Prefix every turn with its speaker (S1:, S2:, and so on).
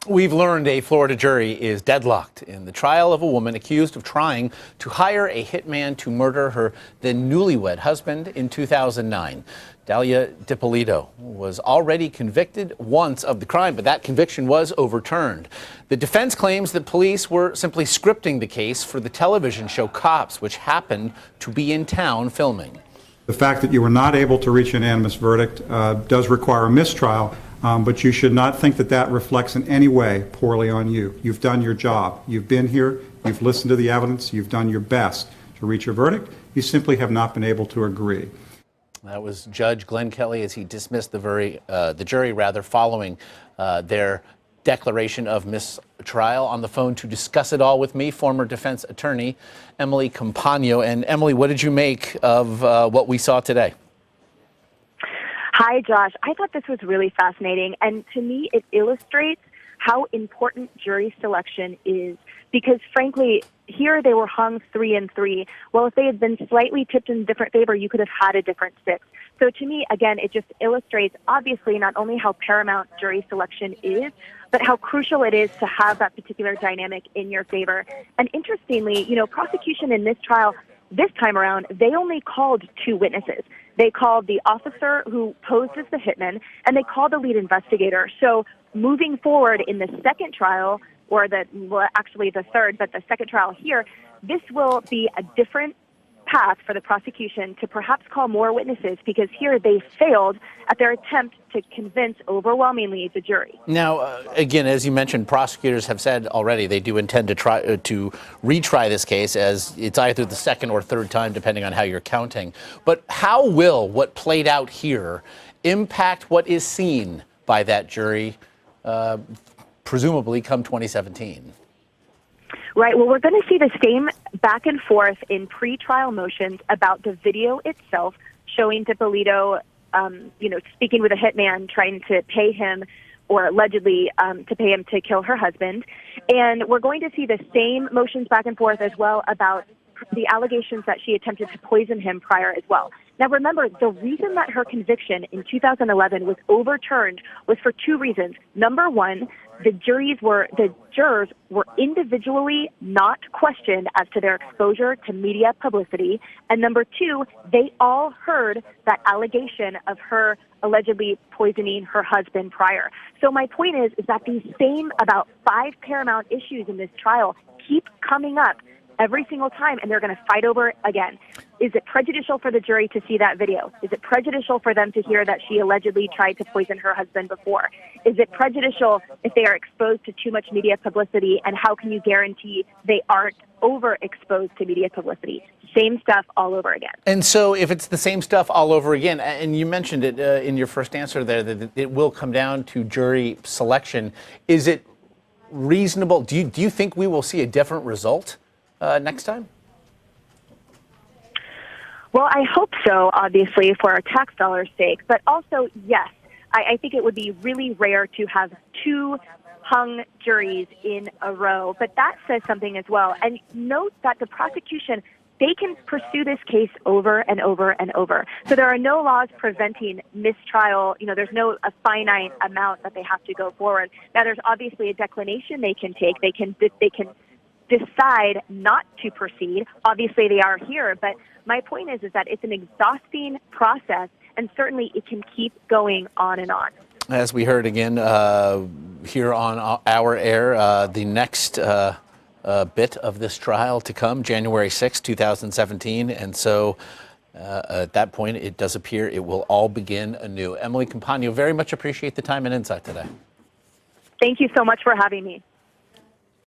S1: We've learned a Florida jury is deadlocked in the trial of a woman accused of trying to hire a hitman to murder her then newlywed husband in 2009. Dalia Dippolito was already convicted once of the crime, but that conviction was overturned. The defense claims that police were simply scripting the case for the television show Cops, which happened to be in town filming.
S2: The fact that you were not able to reach a unanimous verdict does require a mistrial. But you should not think that that reflects in any way poorly on you. You've done your job. You've been here. You've listened to the evidence. You've done your best to reach a verdict. You simply have not been able to agree.
S1: That was Judge Glenn Kelly as he dismissed the jury following their declaration of mistrial. On the phone to discuss it all with me, former defense attorney Emily Compagno. And Emily, what did you make of what we saw today?
S3: Hi, Josh. I thought this was really fascinating, and to me, it illustrates how important jury selection is because, frankly, here they were hung 3-3. Well, if they had been slightly tipped in a different favor, you could have had a different 6. So to me, again, it just illustrates, obviously, not only how paramount jury selection is, but how crucial it is to have that particular dynamic in your favor. And interestingly, prosecution in this trial, this time around, they only called 2 witnesses. They called the officer who posed as the hitman, and they called the lead investigator. So moving forward in the second trial, or actually the third, but the second trial here, this will be a different path for the prosecution to perhaps call more witnesses because here they failed at their attempt to convince overwhelmingly the jury.
S1: Now, again, as you mentioned, prosecutors have said already they do intend to try to retry this case as it's either the second or third time, depending on how you're counting. But how will what played out here impact what is seen by that jury, presumably come 2017?
S3: Right. Well, we're going to see the same back and forth in pre-trial motions about the video itself showing Dippolito, speaking with a hitman, trying to pay him or allegedly to pay him to kill her husband. And we're going to see the same motions back and forth as well about the allegations that she attempted to poison him prior as well. Now, remember, the reason that her conviction in 2011 was overturned was for 2 reasons. Number one, the jurors were individually not questioned as to their exposure to media publicity. And number 2, they all heard that allegation of her allegedly poisoning her husband prior. So my point is that these same about 5 paramount issues in this trial keep coming up every single time, and they're going to fight over it again. Is it prejudicial for the jury to see that video? Is it prejudicial for them to hear that she allegedly tried to poison her husband before? Is it prejudicial if they are exposed to too much media publicity, and how can you guarantee they aren't overexposed to media publicity? Same stuff all over again.
S1: And so if it's the same stuff all over again, and you mentioned it in your first answer there, that it will come down to jury selection, is it reasonable? Do you think we will see a different result next time?
S3: Well, I hope so, obviously, for our tax dollars' sake. But also, yes, I think it would be really rare to have 2 hung juries in a row. But that says something as well. And note that the prosecution, they can pursue this case over and over and over. So there are no laws preventing mistrial. There's no a finite amount that they have to go forward. Now, there's obviously a declination they can take. They can decide not to proceed. Obviously, they are here, but my point is that it's an exhausting process, and certainly it can keep going on and on.
S1: As we heard again here on our air, the next bit of this trial to come, January 6, 2017, and so at that point, it does appear it will all begin anew. Emily Compagno, very much appreciate the time and insight today.
S3: Thank you so much for having me.